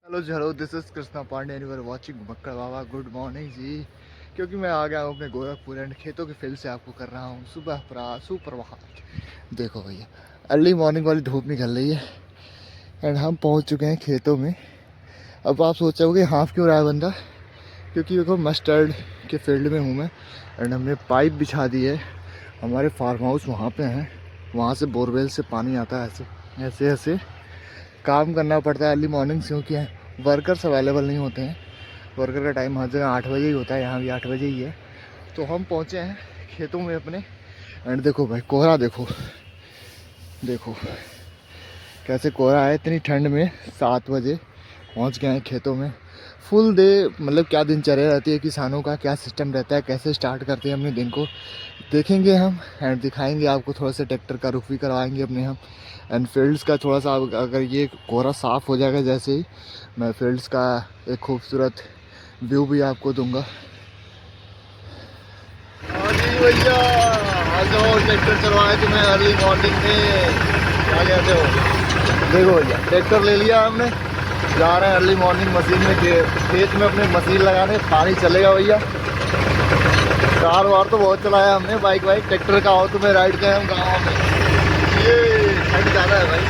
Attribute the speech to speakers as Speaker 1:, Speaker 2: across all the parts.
Speaker 1: Hello this is Krishna Pandey and you are watching Makkad Baba. Good morning ji. क्योंकि मैं आ गया हूँ अपने गोरखपुर एंड खेतों के फील्ड से आपको कर रहा हूँ सुप्रभात। देखो भैया, अर्ली मॉर्निंग वाली धूप निकल रही है एंड हम पहुँच चुके हैं खेतों में। अब आप सोचोगे हाफ क्यों रहा है बंदा, क्योंकि देखो मस्टर्ड के फील्ड में हूँ मैं एंड हमने पाइप बिछा दी है। हमारे फार्म हाउस वहाँ पे हैं, वहाँ से बोरवेल से पानी आता है। ऐसे ऐसे ऐसे काम करना पड़ता है अर्ली मॉर्निंग, क्योंकि वर्कर्स अवेलेबल नहीं होते हैं। वर्कर का टाइम हर जगह 8 बजे ही होता है, यहाँ भी 8 बजे ही है। तो हम पहुँचे हैं खेतों में अपने एंड देखो भाई कोहरा, देखो देखो कैसे कोहरा है इतनी ठंड में। 7 बजे पहुँच गए हैं खेतों में। फुल डे मतलब क्या दिनचर्या रहती है किसानों का, क्या सिस्टम रहता है, कैसे स्टार्ट करते हैं अपने दिन को, देखेंगे हम एंड दिखाएंगे आपको। थोड़ा सा ट्रैक्टर का रुख भी करवाएंगे अपने हम एंड फील्ड्स का थोड़ा सा। अगर ये कोहरा साफ़ हो जाएगा जैसे ही, मैं फील्ड्स का एक खूबसूरत व्यू भी आपको दूंगा। भैया आ जाओ, ट्रैक्टर चलवाए तुम्हें अर्ली मॉर्निंग में, क्या कहते हो। देखो भैया ट्रैक्टर ले लिया हमने, जा रहे हैं अर्ली मॉर्निंग मशीन में खेत में अपने मशीन लगाने। पानी चलेगा भैया। कार वार तो बहुत चलाया हमने, बाइक वाइक। ट्रैक्टर का हो तुम्हें राइड गए हम गाँव में। ये ठंड ज़्यादा है भाई।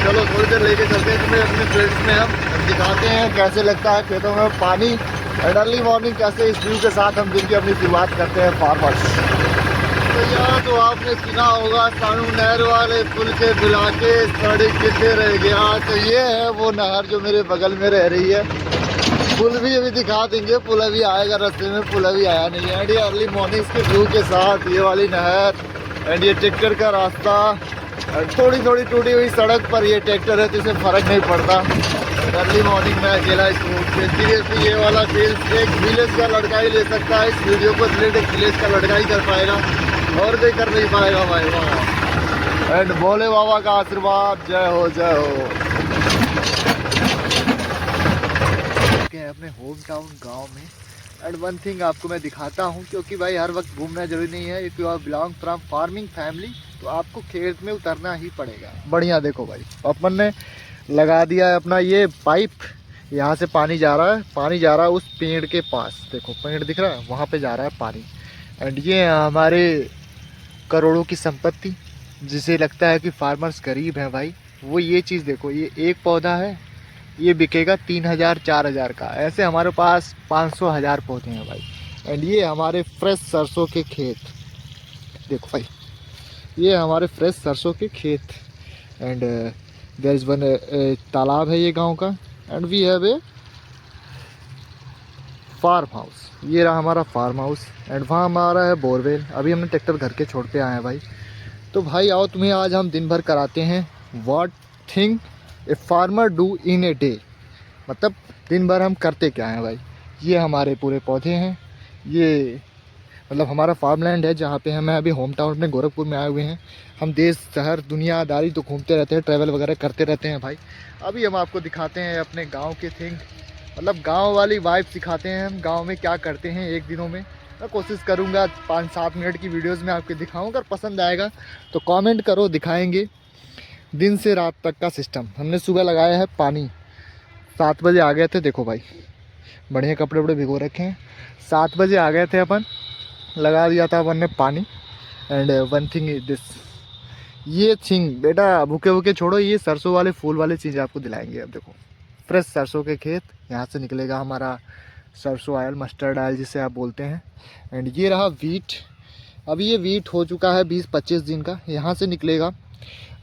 Speaker 1: चलो थोड़ी देर लेके चलते हैं तुम्हें अपने फील्ड्स में, हम दिखाते हैं कैसे लगता है खेतों में पानी एंड अर्ली मॉर्निंग कैसे इस व्यू के साथ हम दिन की अपनी शुरुआत करते हैं फार्मर्स। तो यहाँ तो आपने सुना होगा सानू नहर वाले पुल के बुला के सड़क कितने रह गया। तो ये है वो नहर जो मेरे बगल में रह रही है। पुल भी अभी दिखा देंगे, पुल अभी आएगा रास्ते में, पुल अभी आया नहीं है। एंड ये अर्ली मॉर्निंग के व्यू के साथ ये वाली नहर एंड ये ट्रैक्टर का रास्ता। थोड़ी थोड़ी टूटी हुई सड़क पर ये ट्रैक्टर है तो इसे फर्क नहीं पड़ता। अर्ली मॉर्निंग में अकेला सीरियसली ये वाला फील्ड एक विलेज का लड़का ही ले सकता है। इस वीडियो को रिलेट एक विलेज का लड़का ही कर पाएगा और कोई कर नहीं पाएगा भाई। वाह एंड भोले बाबा का आशीर्वाद, जय हो जय हो। अपने होम टाउन गाँव में एंड वन थिंग आपको मैं दिखाता हूँ, क्योंकि भाई हर वक्त घूमना जरूरी नहीं है। If you are belong from farming family तो आपको खेत में उतरना ही पड़ेगा। बढ़िया देखो भाई, अपन ने लगा दिया है अपना ये पाइप। यहाँ से पानी जा रहा है, पानी जा रहा है उस पेड़ के पास। देखो पेड़ दिख रहा है, वहाँ पे जा रहा है पानी। एंड ये हमारे करोड़ों की संपत्ति, जिसे लगता है कि फार्मर्स गरीब हैं भाई, वो ये चीज़ देखो। ये एक पौधा है, ये बिकेगा 3000 4000 का। ऐसे हमारे पास 500 1000 पौधे हैं भाई। एंड ये हमारे फ्रेश सरसों के खेत, देखो भाई ये हमारे फ्रेश सरसों के खेत। एंड देयर इज़ वन तालाब है ये गांव का and we have a farm house. ये रहा हमारा फार्म हाउस एंड वहाँ हमारा है बोरवेल। अभी हमने ट्रैक्टर घर के छोड़ पे आए हैं भाई। तो भाई आओ तुम्हें आज हम दिन भर कराते हैं what thing a farmer do in a day. मतलब दिन भर हम करते क्या हैं भाई। ये हमारे पूरे पौधे हैं, ये मतलब हमारा फार्म लैंड है जहाँ पे हम अभी होम टाउन अपने गोरखपुर में आए हुए हैं। हम देश शहर दुनियादारी तो घूमते रहते हैं, ट्रैवल वगैरह करते रहते हैं भाई। अभी हम आपको दिखाते हैं अपने गांव के थिंग, मतलब गांव वाली वाइब सिखाते हैं हम गांव में क्या करते हैं एक दिनों में। मैं कोशिश करूंगा 5-7 मिनट की वीडियोस में आपको दिखाऊं। अगर पसंद आएगा तो कमेंट करो, दिखाएंगे दिन से रात तक का सिस्टम। हमने सुबह लगाया है पानी, 7 बजे आ गए थे। देखो भाई बढ़िया कपड़े वपड़े भिगो रखे हैं। 7 बजे आ गए थे अपन, लगा दिया था अपन ने पानी। And one thing is this, ये थिंग बेटा भूखे भूखे छोड़ो, ये सरसों वाले फूल वाली चीज़ आपको दिलाएंगे। अब देखो फ्रेश सरसों के खेत, यहाँ से निकलेगा हमारा सरसों ऑयल, मस्टर्ड ऑयल जिसे आप बोलते हैं। एंड ये रहा वीट। अभी ये वीट हो चुका है 20-25 दिन का, यहाँ से निकलेगा।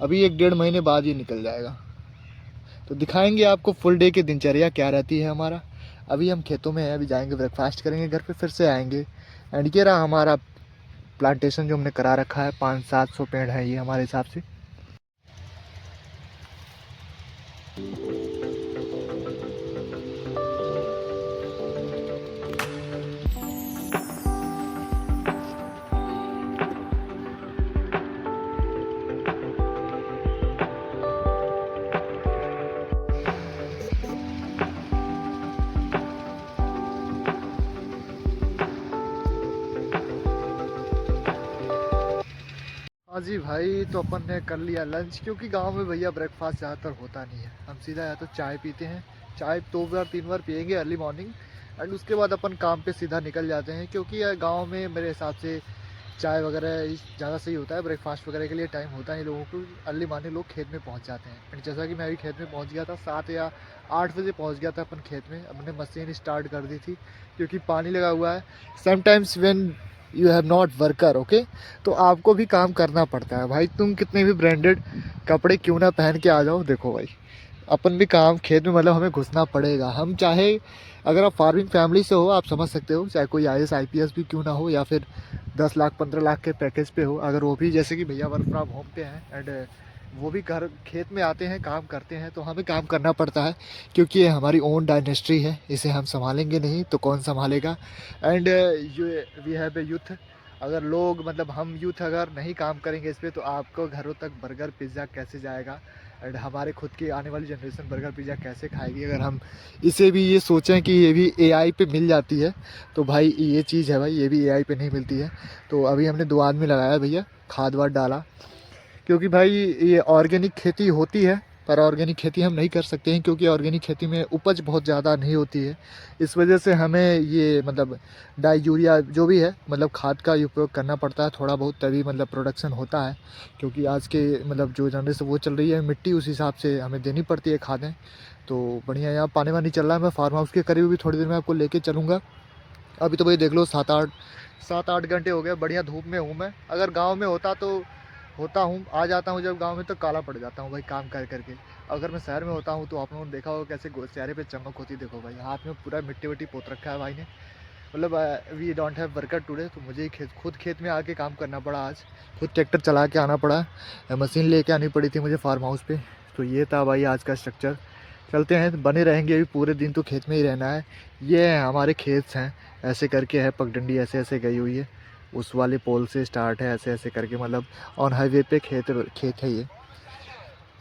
Speaker 1: अभी 1-1.5 महीने बाद ये निकल जाएगा। तो दिखाएंगे आपको फुल डे की दिनचर्या क्या रहती है हमारा। अभी हम खेतों में हैं, अभी जाएंगे ब्रेकफास्ट करेंगे, घर पे फिर से आएंगे। एंड ये रहा हमारा प्लांटेशन जो हमने करा रखा है, 500-700 पेड़ है ये हमारे हिसाब से। हाँ जी भाई, तो अपन ने कर लिया लंच, क्योंकि गांव में भैया ब्रेकफास्ट ज़्यादातर होता नहीं है। हम सीधा या तो चाय पीते हैं, चाय 2 बार 3 बार पियेंगे अर्ली मॉर्निंग, एंड उसके बाद अपन काम पे सीधा निकल जाते हैं। क्योंकि गांव में मेरे हिसाब से चाय वगैरह ज़्यादा सही होता है, ब्रेकफास्ट वगैरह के लिए टाइम होता नहीं लोगों को। अर्ली मॉर्निंग लोग खेत में पहुंच जाते हैं, एंड जैसा कि मैं अभी खेत में पहुंच गया था, 7 या 8 बजे पहुंच गया था अपन खेत में। अपने मशीन स्टार्ट कर दी थी क्योंकि पानी लगा हुआ है। Sometimes when you have not worker, okay, तो आपको भी काम करना पड़ता है भाई। तुम कितने भी ब्रांडेड कपड़े क्यों ना पहन के आ जाओ, देखो भाई अपन भी काम खेत में मतलब हमें घुसना पड़ेगा। हम चाहे, अगर आप फार्मिंग फैमिली से हो आप समझ सकते हो, चाहे कोई IAS IPS भी क्यों ना हो, या फिर 10 लाख 15 लाख के पैकेज पे हो, अगर वो भी जैसे कि भैया वर्क फ्रॉम होम पे हैं, एंड वो भी घर खेत में आते हैं काम करते हैं, तो हमें काम करना पड़ता है। क्योंकि ये हमारी ओन डायनेस्ट्री है, इसे हम संभालेंगे नहीं तो कौन संभालेगा। And we have a youth, अगर लोग मतलब हम यूथ अगर नहीं काम करेंगे इस पर, तो आपको घरों तक बर्गर पिज़्ज़ा कैसे जाएगा, एंड हमारे खुद की आने वाली जनरेशन बर्गर पिज़्ज़ा कैसे खाएगी। अगर हम इसे भी ये सोचें कि ये भी AI पे मिल जाती है, तो भाई ये चीज़ है भाई, ये भी AI पे नहीं मिलती है। तो अभी हमने 2 आदमी लगाया भैया, खाद वाद डाला, क्योंकि भाई ये ऑर्गेनिक खेती होती है, पर ऑर्गेनिक खेती हम नहीं कर सकते हैं क्योंकि ऑर्गेनिक खेती में उपज बहुत ज़्यादा नहीं होती है। इस वजह से हमें ये मतलब डाई यूरिया जो भी है मतलब खाद का उपयोग करना पड़ता है थोड़ा बहुत, तभी मतलब प्रोडक्शन होता है। क्योंकि आज के मतलब जो जनरेशन वो चल रही है, मिट्टी उस हिसाब से हमें देनी पड़ती है खादें। तो बढ़िया, यहाँ पानी वानी चल रहा है। मैं फार्म हाउस के करीब भी थोड़ी देर में आपको लेके चलूँगा। अभी तो भाई देख लो 7-8 घंटे हो गए, बढ़िया धूप में हूँ मैं। अगर गांव में होता तो होता हूँ, आ जाता हूँ जब गांव में, तो काला पड़ जाता हूँ भाई काम कर करके। अगर मैं शहर में होता हूँ तो आप लोगों ने देखा होगा कैसे चेहरे पे चमक होती। देखो भाई हाथ में पूरा मिट्टी वट्टी पोत रखा है भाई ने। मतलब we don't have worker today, तो मुझे ही खुद खेत में आके काम करना पड़ा आज। खुद ट्रैक्टर चला के आना पड़ा, मशीन लेके आनी पड़ी थी मुझे फार्म हाउस पे। तो ये था भाई आज का स्ट्रक्चर। चलते हैं, बने रहेंगे अभी पूरे दिन तो खेत में ही रहना है। ये हमारे खेत हैं, ऐसे करके है पगडंडी, ऐसे ऐसे गई हुई है, उस वाले पोल से स्टार्ट है, ऐसे ऐसे करके मतलब ऑन हाईवे पे खेत है ये।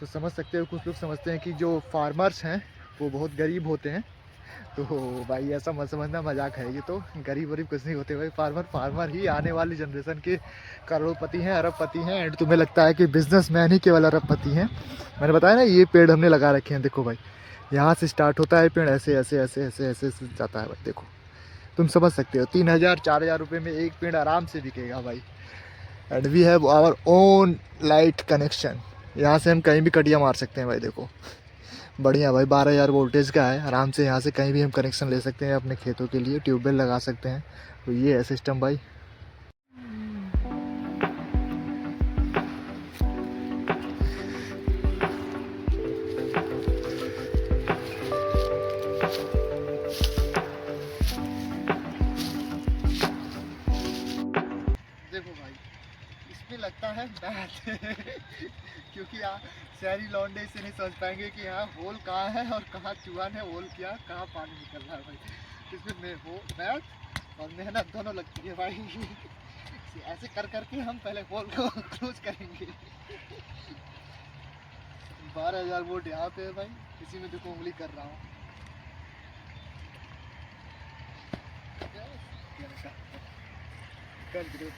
Speaker 1: तो समझ सकते हो, कुछ लोग समझते हैं कि जो फार्मर्स हैं वो बहुत गरीब होते हैं। तो भाई ऐसा मत समझना, मजाक है ये। तो गरीब वरीब कुछ नहीं होते भाई, फार्मर फार्मर ही आने वाली जनरेशन के करोड़पति हैं, अरबपति हैं। एंड तुम्हें लगता है कि बिजनेसमैन ही केवल अरबपति हैं। मैंने बताया ना, ये पेड़ हमने लगा रखे हैं, देखो भाई यहाँ से स्टार्ट होता है पेड़, ऐसे ऐसे ऐसे ऐसे ऐसे ऐसे जाता है भाई। देखो तुम समझ सकते हो, 3,000 4,000 रुपये में एक पेड़ आराम से बिकेगा भाई। And we have our own light connection, यहाँ से हम कहीं भी कटिया मार सकते हैं भाई। देखो बढ़िया भाई, 12,000 वोल्टेज का है, आराम से यहाँ से कहीं भी हम कनेक्शन ले सकते हैं अपने खेतों के लिए, ट्यूबवेल लगा सकते हैं। तो ये है सिस्टम भाई। देखो भाई इसमें लगता है मैथ क्योंकि यहाँ शहरी लौंडे इसे नहीं समझ पाएंगे कि यहाँ होल कहाँ है और कहाँ चूहन है, होल क्या कहाँ पानी निकल रहा है भाई। इसमें मैथ और मेहनत दोनों लगती है भाई ऐसे कर करके हम पहले होल को क्लोज करेंगे 12,000 वोल्ट यहाँ पे है भाई, इसी में देखो उंगली कर रहा हूँ। कर दो।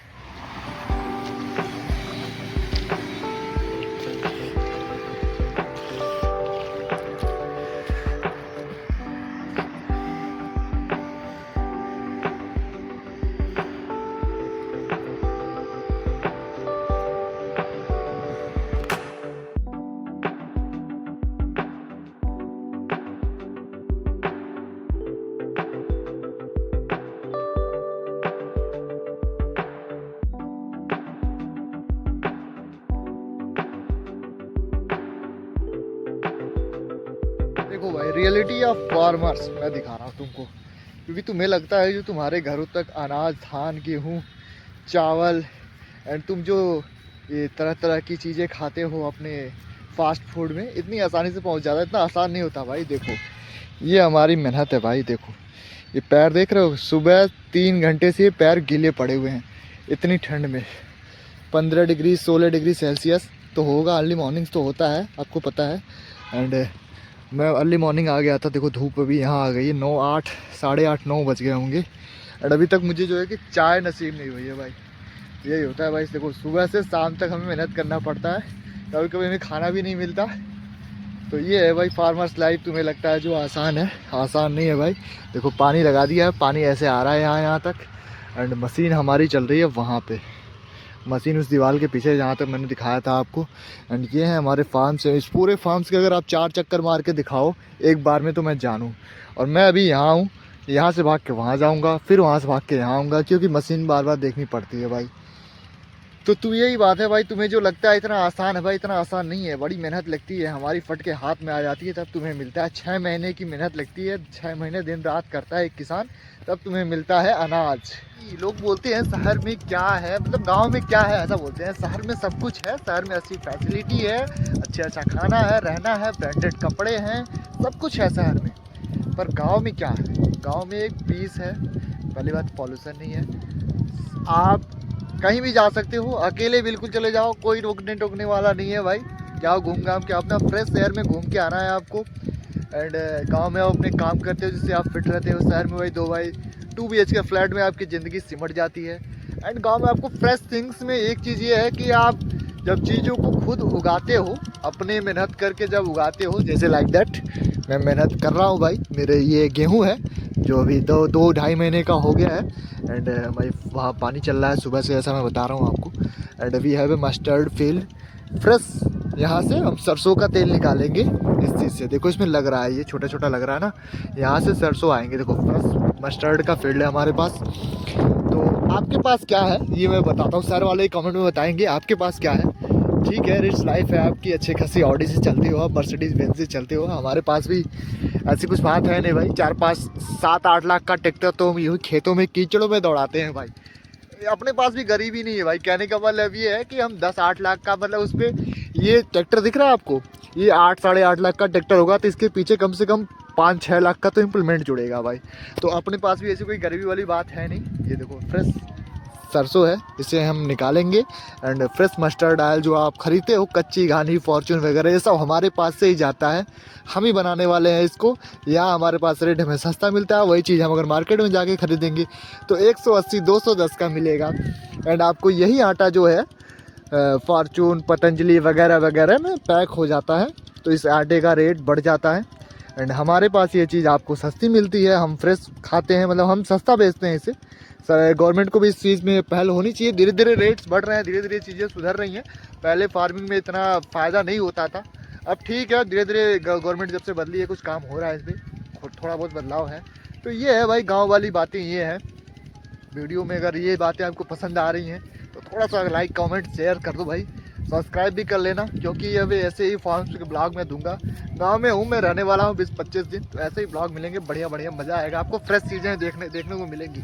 Speaker 1: देखो भाई रियलिटी ऑफ फार्मर्स मैं दिखा रहा हूँ तुमको, क्योंकि तुम्हें लगता है जो तुम्हारे घरों तक अनाज धान गेहूँ चावल एंड तुम जो ये तरह तरह की चीज़ें खाते हो अपने फास्ट फूड में, इतनी आसानी से पहुँच जाता है। इतना आसान नहीं होता भाई। देखो ये हमारी मेहनत है भाई। देखो ये पैर देख रहे हो, सुबह 3 घंटे से ये पैर गीले पड़े हुए हैं इतनी ठंड में। 15 डिग्री 16 डिग्री सेल्सियस तो होगा, अर्ली मॉर्निंग तो होता है आपको पता है। एंड मैं अर्ली मॉर्निंग आ गया था, देखो धूप अभी यहाँ आ गई है, 9 8 8:30 9 बज गए होंगे। एंड अभी तक मुझे जो है कि चाय नसीब नहीं हुई है भाई। यही होता है भाई। देखो सुबह से शाम तक हमें मेहनत करना पड़ता है, कभी कभी हमें खाना भी नहीं मिलता। तो ये है भाई फार्मर्स लाइफ। तुम्हें लगता है जो आसान है, आसान नहीं है भाई। देखो पानी लगा दिया है, पानी ऐसे आ रहा है यहाँ तक, एंड मशीन हमारी चल रही है वहाँ पे, मशीन उस दीवार के पीछे जहाँ तक मैंने दिखाया था आपको। एंड ये है हमारे फार्म से। इस पूरे फार्म्स के अगर आप 4 चक्कर मार के दिखाओ एक बार में तो मैं जानूँ। और मैं अभी यहाँ हूँ, यहाँ से भाग के वहाँ जाऊँगा, फिर वहाँ से भाग के यहाँ आऊँगा, क्योंकि मशीन बार बार देखनी पड़ती है भाई। तो तू यही बात है भाई, तुम्हें जो लगता है इतना आसान है भाई, इतना आसान नहीं है। बड़ी मेहनत लगती है, हमारी फट के हाथ में आ जाती है तब तुम्हें मिलता है। 6 महीने की मेहनत लगती है, 6 महीने दिन रात करता है एक किसान, तब तुम्हें मिलता है अनाज। लोग बोलते हैं शहर में क्या है, मतलब गांव में क्या है ऐसा बोलते हैं। शहर में सब कुछ है, शहर में अच्छी फैसिलिटी है, अच्छा खाना है, रहना है, ब्रांडेड कपड़े हैं, सब कुछ है शहर में। पर गाँव में क्या है? गाँव में एक पीस है, पहली बात पॉल्यूशन नहीं है, आप कहीं भी जा सकते हो, अकेले बिल्कुल चले जाओ, कोई रोकने टोकने वाला नहीं है भाई। जाओ घूम घाम के, अपना फ्रेश एयर में घूम के आना है आपको। एंड गांव में आप अपने काम करते हो जिससे आप फिट रहते हो। शहर में भाई 2 BHK फ्लैट में आपकी ज़िंदगी सिमट जाती है। एंड गांव में आपको फ्रेश थिंग्स में एक चीज़ ये है कि आप जब चीज़ों को खुद उगाते हो, अपने मेहनत करके जब उगाते हो, जैसे लाइक दैट मैं मेहनत कर रहा हूँ भाई। मेरे ये गेहूँ है जो अभी 2-2.5 महीने का हो गया है। एंड भाई वहाँ पानी चल रहा है सुबह से, ऐसा मैं बता रहा हूँ आपको। And we have a mustard field fresh. यहाँ से हम सरसों का तेल निकालेंगे इस चीज़ से। देखो इसमें लग रहा है, ये छोटा छोटा लग रहा है ना, यहाँ से सरसों आएंगे। देखो फ्रेश मस्टर्ड का फील्ड है हमारे पास। तो आपके पास क्या है ये मैं बताता हूँ, शहर वाले कमेंट में बताएंगे आपके पास क्या है। ठीक है, रिच लाइफ है आपकी, अच्छी खासी ऑडी से चलती हो आप, मर्सिडीज बेंज से चलते हो। हमारे पास भी ऐसी कुछ बात है नहीं भाई। 4-5-7-8 लाख का ट्रैक्टर तो हम यूँ खेतों में कीचड़ों में दौड़ाते हैं भाई। अपने पास भी गरीबी नहीं है भाई। कहने का मतलब ये है कि हम 10-8 लाख का, मतलब उस पर ये ट्रैक्टर दिख रहा है आपको, ये 8-8.5 लाख का ट्रैक्टर होगा, तो इसके पीछे कम से कम 5-6 लाख का तो इम्प्लीमेंट जुड़ेगा भाई। तो अपने पास भी ऐसी कोई गरीबी वाली बात है नहीं। ये देखो फ्रेश सरसों है, इसे हम निकालेंगे। एंड फ्रेश मस्टर्ड ऑयल जो आप खरीदते हो, कच्ची घानी फॉर्चून वगैरह, ये सब हमारे पास से ही जाता है, हम ही बनाने वाले हैं इसको। यहाँ हमारे पास रेट हमें सस्ता मिलता है, वही चीज़ हम अगर मार्केट में जाके खरीदेंगे तो 180-210 का मिलेगा। एंड आपको यही आटा जो है फॉर्चून, पतंजलि वगैरह वगैरह में पैक हो जाता है, तो इस आटे का रेट बढ़ जाता है। एंड हमारे पास ये चीज़ आपको सस्ती मिलती है, हम फ्रेश खाते हैं, मतलब हम सस्ता बेचते हैं इसे। गवर्नमेंट को भी इस चीज़ में पहल होनी चाहिए। धीरे धीरे रेट्स बढ़ रहे हैं, धीरे धीरे चीज़ें सुधर रही हैं। पहले फार्मिंग में इतना फ़ायदा नहीं होता था, अब ठीक है, धीरे धीरे गवर्नमेंट जब से बदली है कुछ काम हो रहा है, इसमें थोड़ा बहुत बदलाव है। तो ये है भाई गाँव वाली बातें ये हैं। वीडियो में अगर ये बातें आपको पसंद आ रही हैं तो थोड़ा सा लाइक कमेंट शेयर कर दो भाई, सब्सक्राइब भी कर लेना, क्योंकि अब ऐसे ही फार्म्स के ब्लॉग मैं दूंगा। गांव में हूँ मैं, रहने वाला हूँ 20-25 दिन, तो ऐसे ही ब्लॉग मिलेंगे बढ़िया बढ़िया, मज़ा आएगा आपको, फ्रेश चीज़ें देखने को मिलेंगी।